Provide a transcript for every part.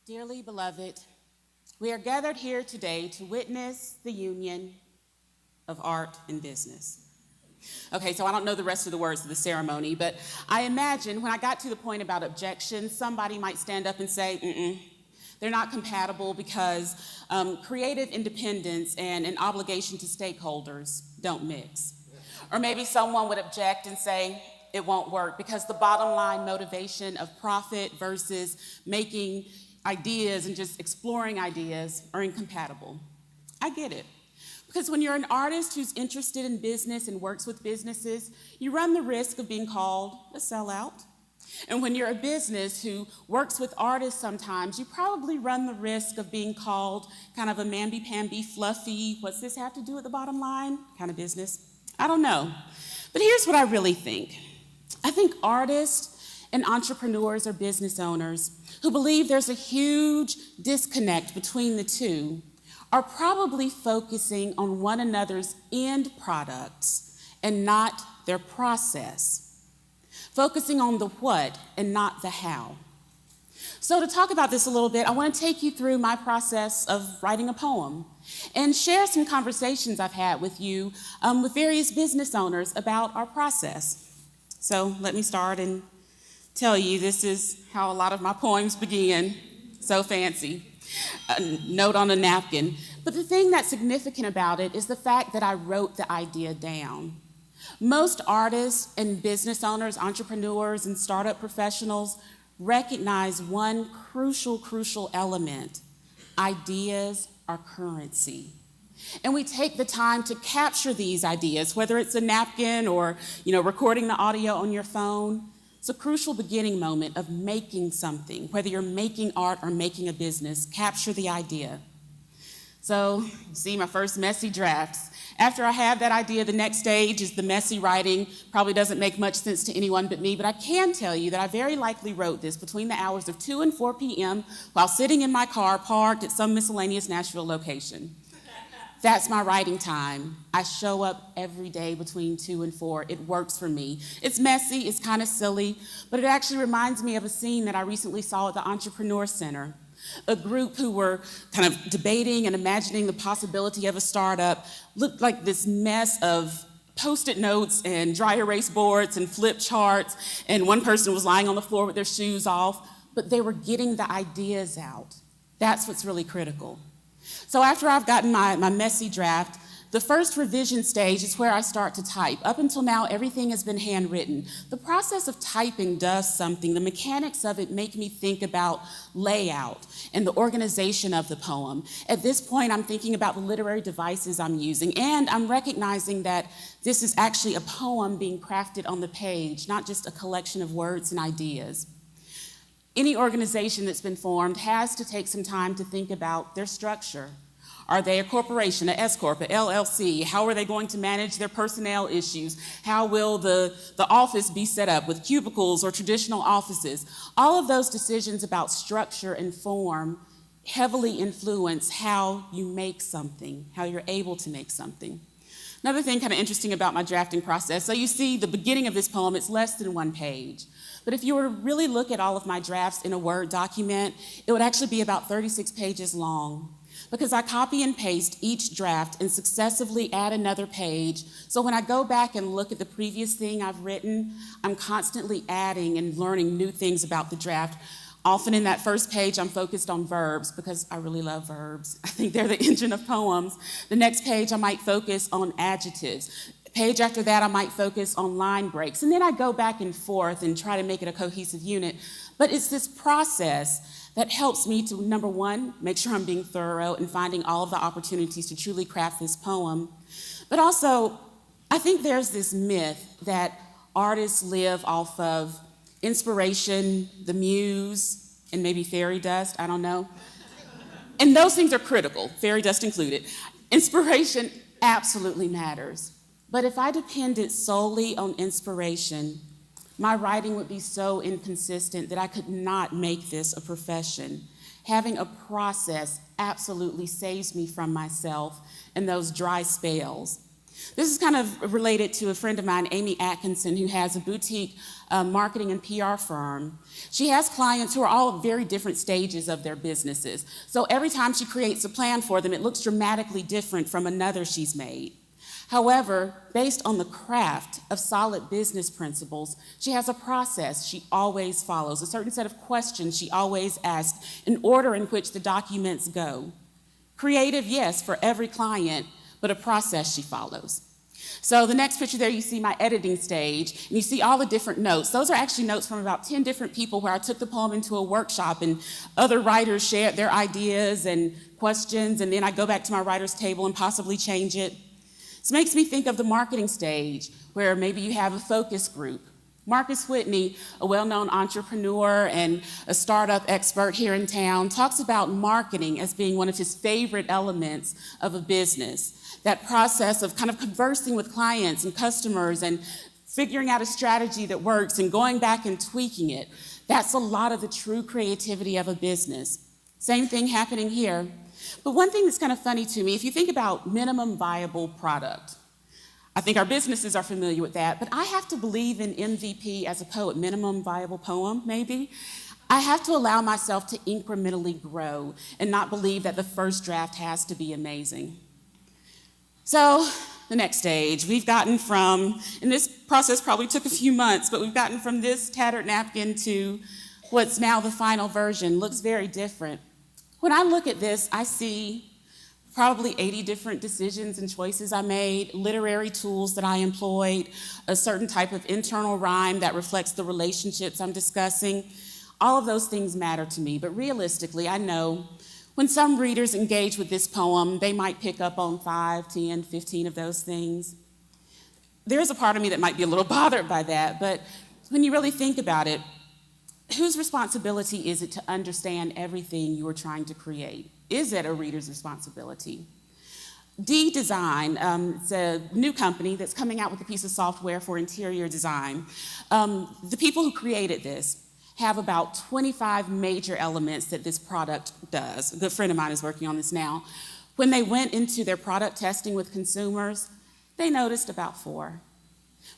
Dearly beloved, we are gathered here today to witness the union of art and business. Okay, so I don't know the rest of the words of the ceremony, but I imagine when I got to the point about objections, somebody might stand up and say, they're not compatible because creative independence and an obligation to stakeholders don't mix. Or maybe someone would object and say, it won't work because the bottom line motivation of profit versus making ideas and just exploring ideas are incompatible. I get it. Because when you're an artist who's interested in business and works with businesses, you run the risk of being called a sellout. And when you're a business who works with artists sometimes, you probably run the risk of being called kind of a mamby-pamby, fluffy, what's this have to do with the bottom line kind of business. I don't know. But here's what I really think. I think artists and entrepreneurs or business owners who believe there's a huge disconnect between the two are probably focusing on one another's end products and not their process, focusing on the what and not the how. So to talk about this a little bit, I want to take you through my process of writing a poem and share some conversations I've had with you with various business owners about our process. So let me start and tell you this is how a lot of my poems begin. So fancy. A note on a napkin. But the thing that's significant about it is the fact that I wrote the idea down. Most artists and business owners, entrepreneurs and startup professionals recognize one crucial element. Ideas are currency. And we take the time to capture these ideas, whether it's a napkin or recording the audio on your phone. It's a crucial beginning moment of making something, whether you're making art or making a business, capture the idea. So, you see my first messy drafts. After I have that idea, the next stage is the messy writing. Probably doesn't make much sense to anyone but me, but I can tell you that I very likely wrote this between the hours of 2 and 4 p.m. while sitting in my car parked at some miscellaneous Nashville location. That's my writing time. I show up every day between 2 and 4. It works for me. It's messy, it's kind of silly, but it actually reminds me of a scene that I recently saw at the Entrepreneur Center. A group who were kind of debating and imagining the possibility of a startup looked like this mess of Post-it notes and dry erase boards and flip charts, and one person was lying on the floor with their shoes off, but they were getting the ideas out. That's what's really critical. So after I've gotten my messy draft, the first revision stage is where I start to type. Up until now, everything has been handwritten. The process of typing does something. The mechanics of it make me think about layout and the organization of the poem. At this point, I'm thinking about the literary devices I'm using, and I'm recognizing that this is actually a poem being crafted on the page, not just a collection of words and ideas. Any organization that's been formed has to take some time to think about their structure. Are they a corporation, an S-corp, an LLC? How are they going to manage their personnel issues? How will the office be set up with cubicles or traditional offices? All of those decisions about structure and form heavily influence how you make something, how you're able to make something. Another thing kind of interesting about my drafting process, so you see the beginning of this poem, it's less than 1 page. But if you were to really look at all of my drafts in a Word document, it would actually be about 36 pages long, because I copy and paste each draft and successively add another page. So when I go back and look at the previous thing I've written, I'm constantly adding and learning new things about the draft. Often in that first page, I'm focused on verbs because I really love verbs. I think they're the engine of poems. The next page, I might focus on adjectives. Page after that, I might focus on line breaks. And then I go back and forth and try to make it a cohesive unit. But it's this process that helps me to, number one, make sure I'm being thorough and finding all of the opportunities to truly craft this poem. But also, I think there's this myth that artists live off of inspiration, the muse, and maybe fairy dust, I don't know. And those things are critical, fairy dust included. Inspiration absolutely matters. But if I depended solely on inspiration, my writing would be so inconsistent that I could not make this a profession. Having a process absolutely saves me from myself and those dry spells. This is kind of related to a friend of mine, Amy Atkinson, who has a boutique marketing and PR firm. She has clients who are all at very different stages of their businesses. So every time she creates a plan for them, it looks dramatically different from another she's made. However, based on the craft of solid business principles, she has a process she always follows, a certain set of questions she always asks, an order in which the documents go. Creative, yes, for every client, but a process she follows. So the next picture there, you see my editing stage, and you see all the different notes. Those are actually notes from about 10 different people where I took the poem into a workshop, and other writers shared their ideas and questions, and then I go back to my writer's table and possibly change it. This makes me think of the marketing stage, where maybe you have a focus group. Marcus Whitney, a well-known entrepreneur and a startup expert here in town, talks about marketing as being one of his favorite elements of a business. That process of kind of conversing with clients and customers and figuring out a strategy that works and going back and tweaking it. That's a lot of the true creativity of a business. Same thing happening here. But one thing that's kind of funny to me, if you think about minimum viable product, I think our businesses are familiar with that, but I have to believe in MVP as a poet, minimum viable poem, maybe. I have to allow myself to incrementally grow and not believe that the first draft has to be amazing. So the next stage, we've gotten from, and this process probably took a few months, but we've gotten from this tattered napkin to what's now the final version. Looks very different. When I look at this, I see probably 80 different decisions and choices I made, literary tools that I employed, a certain type of internal rhyme that reflects the relationships I'm discussing. All of those things matter to me, but realistically, I know when some readers engage with this poem, they might pick up on 5, 10, 15 of those things. There's a part of me that might be a little bothered by that, but when you really think about it, whose responsibility is it to understand everything you are trying to create? Is it a reader's responsibility? D-Design, it's a new company that's coming out with a piece of software for interior design. The people who created this have about 25 major elements that this product does. A good friend of mine is working on this now. When they went into their product testing with consumers, they noticed about 4,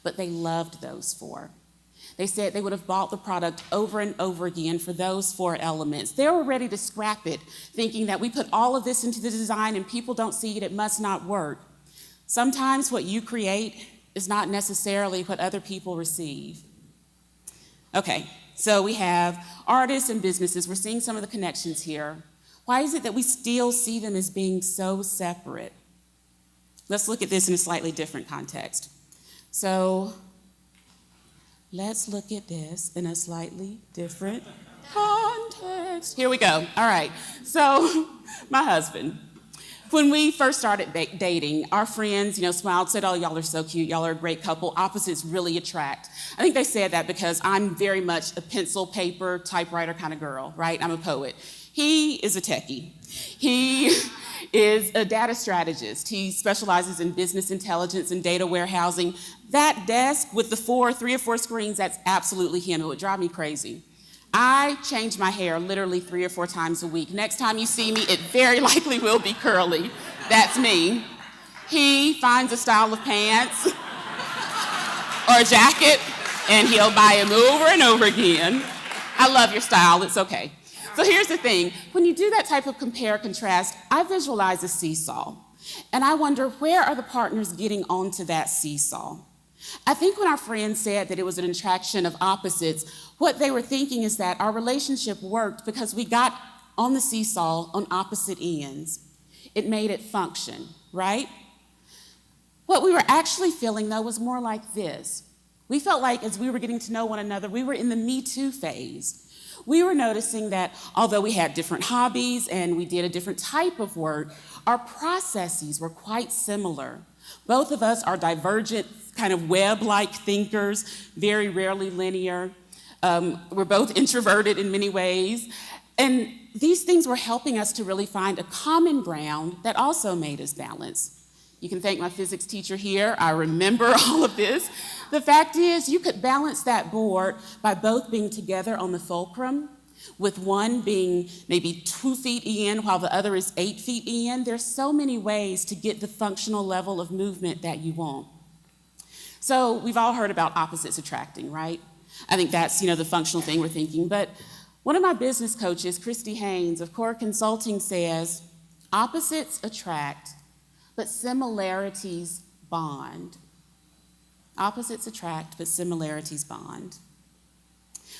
but they loved those 4. They said they would have bought the product over and over again for those 4 elements. They were ready to scrap it, thinking that we put all of this into the design and people don't see it, it must not work. Sometimes what you create is not necessarily what other people receive. Okay, so we have artists and businesses. We're seeing some of the connections here. Why is it that we still see them as being so separate? Let's look at this in a slightly different context. So let's look at this in a slightly different context. Here we go. All right. So my husband, when we first started dating, our friends, smiled, said, "Oh, y'all are so cute. Y'all are a great couple. Opposites really attract." I think they said that because I'm very much a pencil, paper, typewriter kind of girl, right? I'm a poet. He is a techie. He is a data strategist. He specializes in business intelligence and data warehousing. That desk with the 3 or 4 screens, that's absolutely him. It would drive me crazy. I change my hair literally 3 or 4 times a week. Next time you see me, it very likely will be curly. That's me. He finds a style of pants or a jacket, and he'll buy them over and over again. I love your style. It's okay. So here's the thing. When you do that type of compare-contrast, I visualize a seesaw. And I wonder, where are the partners getting onto that seesaw? I think when our friends said that it was an attraction of opposites, what they were thinking is that our relationship worked because we got on the seesaw on opposite ends. It made it function, right? What we were actually feeling, though, was more like this. We felt like as we were getting to know one another, we were in the Me Too phase. We were noticing that although we had different hobbies and we did a different type of work, our processes were quite similar. Both of us are divergent, kind of web-like thinkers, very rarely linear. We're both introverted in many ways. And these things were helping us to really find a common ground that also made us balance. You can thank my physics teacher here. I remember all of this. The fact is, you could balance that board by both being together on the fulcrum, with one being maybe 2 feet in while the other is 8 feet in. There's so many ways to get the functional level of movement that you want. So we've all heard about opposites attracting, right? I think that's, the functional thing we're thinking. But one of my business coaches, Christy Haynes of Core Consulting, says, opposites attract, but similarities bond. Opposites attract, but similarities bond.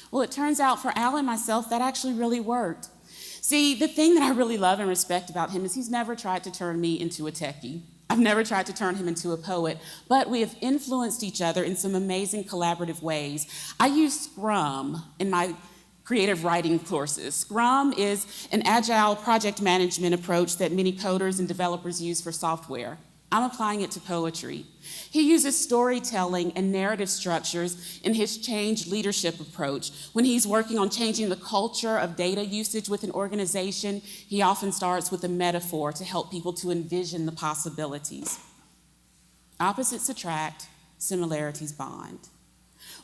Well, it turns out for Al and myself, that actually really worked. See, the thing that I really love and respect about him is he's never tried to turn me into a techie. I've never tried to turn him into a poet, but we have influenced each other in some amazing collaborative ways. I use Scrum in my creative writing courses. Scrum is an agile project management approach that many coders and developers use for software. I'm applying it to poetry. He uses storytelling and narrative structures in his change leadership approach. When he's working on changing the culture of data usage with an organization, he often starts with a metaphor to help people to envision the possibilities. Opposites attract, similarities bond.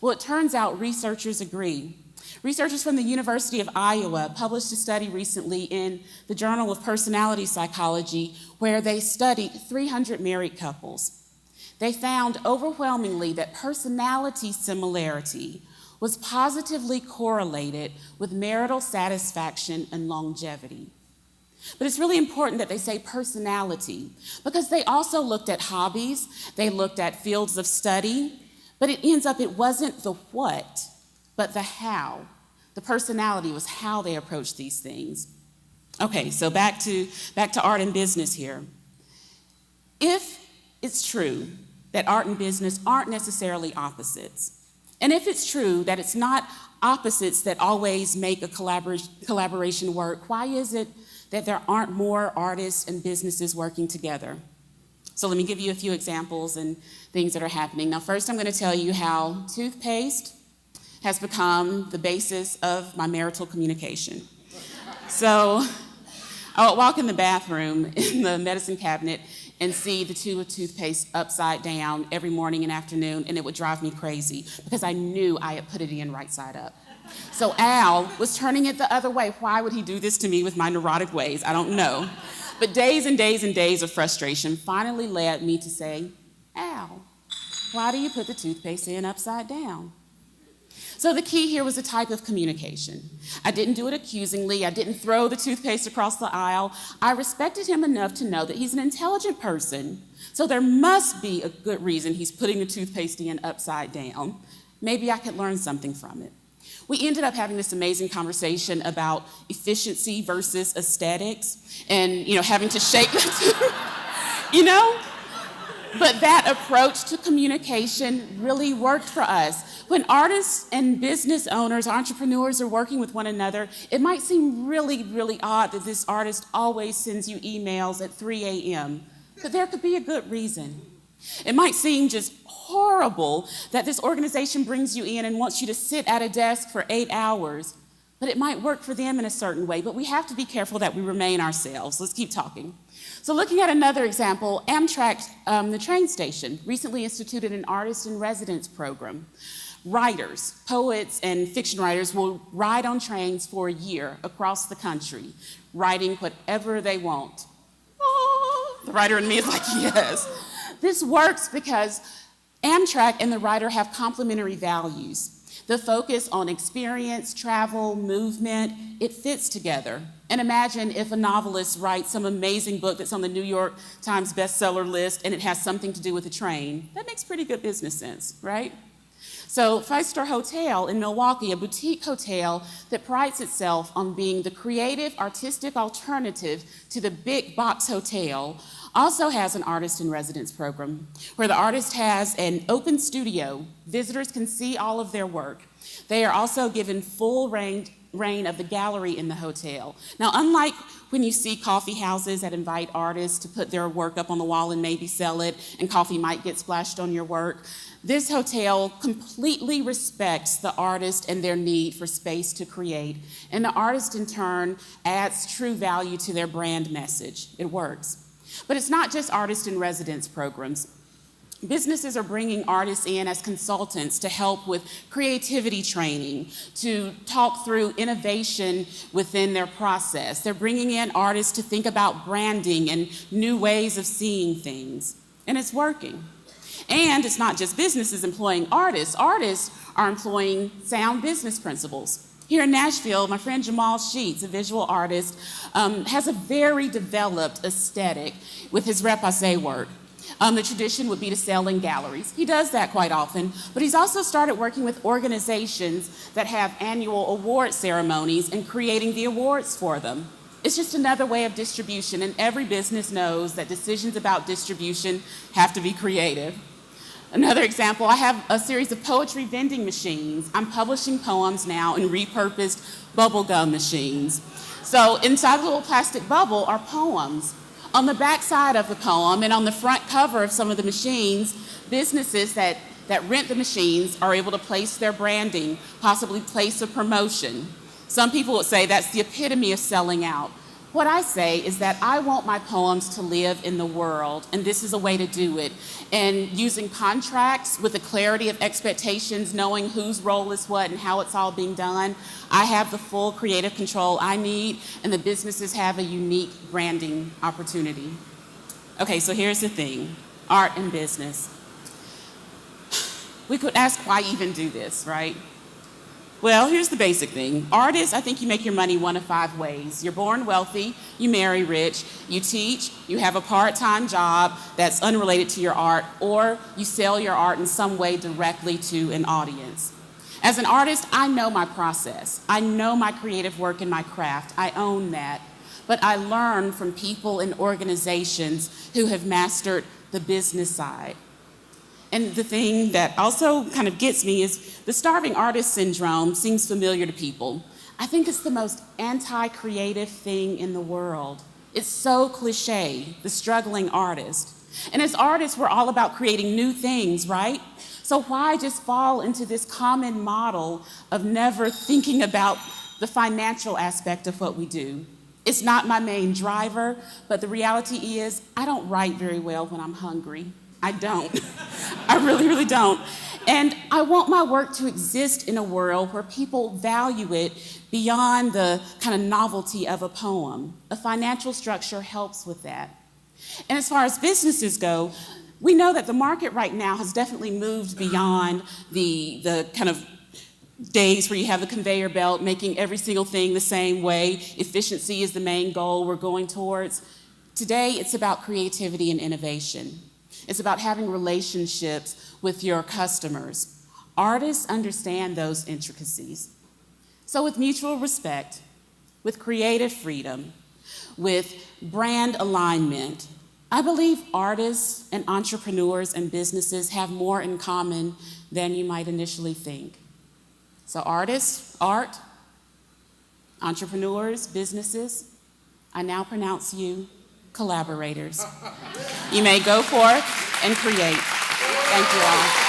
Well, it turns out researchers agree. Researchers from the University of Iowa published a study recently in the Journal of Personality Psychology where they studied 300 married couples. They found overwhelmingly that personality similarity was positively correlated with marital satisfaction and longevity. But it's really important that they say personality because they also looked at hobbies, they looked at fields of study, but it ends up it wasn't the what, but the how. The personality was how they approached these things. Okay, so back to art and business here. If it's true that art and business aren't necessarily opposites, and if it's true that it's not opposites that always make a collaboration work, why is it that there aren't more artists and businesses working together? So let me give you a few examples and things that are happening. Now, first I'm going to tell you how toothpaste has become the basis of my marital communication. So I would walk in the bathroom in the medicine cabinet and see the tube of toothpaste upside down every morning and afternoon, and it would drive me crazy because I knew I had put it in right side up. So Al was turning it the other way. Why would he do this to me with my neurotic ways? I don't know. But days and days and days of frustration finally led me to say, Al, why do you put the toothpaste in upside down? So the key here was a type of communication. I didn't do it accusingly. I didn't throw the toothpaste across the aisle. I respected him enough to know that he's an intelligent person, so there must be a good reason he's putting the toothpaste in upside down. Maybe I could learn something from it. We ended up having this amazing conversation about efficiency versus aesthetics and, having to shake the tooth, But that approach to communication really worked for us. When artists and business owners, entrepreneurs are working with one another, it might seem really, really odd that this artist always sends you emails at 3 a.m., but there could be a good reason. It might seem just horrible that this organization brings you in and wants you to sit at a desk for 8 hours, but it might work for them in a certain way, but we have to be careful that we remain ourselves. Let's keep talking. So looking at another example, Amtrak, the train station, recently instituted an artist-in-residence program. Writers, poets, and fiction writers will ride on trains for a year across the country, writing whatever they want. Oh, the writer in me is like, yes. This works because Amtrak and the writer have complementary values. The focus on experience, travel, movement, it fits together. And imagine if a novelist writes some amazing book that's on the New York Times bestseller list and it has something to do with a train. That makes pretty good business sense, right? So 5-Star Hotel in Milwaukee, a boutique hotel that prides itself on being the creative, artistic alternative to the big box hotel, also has an artist-in-residence program where the artist has an open studio. Visitors can see all of their work. They are also given full reign of the gallery in the hotel. Now, unlike when you see coffee houses that invite artists to put their work up on the wall and maybe sell it, and coffee might get splashed on your work, this hotel completely respects the artist and their need for space to create, and the artist in turn adds true value to their brand message. It works. But it's not just artist-in-residence programs. Businesses are bringing artists in as consultants to help with creativity training, to talk through innovation within their process. They're bringing in artists to think about branding and new ways of seeing things, and it's working. And it's not just businesses employing artists. Artists are employing sound business principles. Here in Nashville, my friend Jamal Sheets, a visual artist, has a very developed aesthetic with his repoussé work. The tradition would be to sell in galleries. He does that quite often, but he's also started working with organizations that have annual award ceremonies and creating the awards for them. It's just another way of distribution, and every business knows that decisions about distribution have to be creative. Another example, I have a series of poetry vending machines. I'm publishing poems now in repurposed bubblegum machines. So inside the little plastic bubble are poems. On the back side of the poem and on the front cover of some of the machines, businesses that rent the machines are able to place their branding, possibly place a promotion. Some people would say that's the epitome of selling out. What I say is that I want my poems to live in the world, and this is a way to do it. And using contracts with the clarity of expectations, knowing whose role is what and how it's all being done, I have the full creative control I need, and the businesses have a unique branding opportunity. Okay, so here's the thing, art and business. We could ask why even do this, right? Well, here's the basic thing. Artists, I think you make your money one of 5 ways. You're born wealthy, you marry rich, you teach, you have a part-time job that's unrelated to your art, or you sell your art in some way directly to an audience. As an artist, I know my process. I know my creative work and my craft. I own that. But I learn from people and organizations who have mastered the business side. And the thing that also kind of gets me is the starving artist syndrome seems familiar to people. I think it's the most anti-creative thing in the world. It's so cliche, the struggling artist. And as artists, we're all about creating new things, right? So why just fall into this common model of never thinking about the financial aspect of what we do? It's not my main driver, but the reality is I don't write very well when I'm hungry. I don't. I really, really don't. And I want my work to exist in a world where people value it beyond the kind of novelty of a poem. A financial structure helps with that. And as far as businesses go, we know that the market right now has definitely moved beyond the kind of days where you have a conveyor belt making every single thing the same way. Efficiency is the main goal we're going towards. Today, it's about creativity and innovation. It's about having relationships with your customers. Artists understand those intricacies. So with mutual respect, with creative freedom, with brand alignment, I believe artists and entrepreneurs and businesses have more in common than you might initially think. So artists, art, entrepreneurs, businesses, I now pronounce you collaborators. You may go forth and create. Thank you all.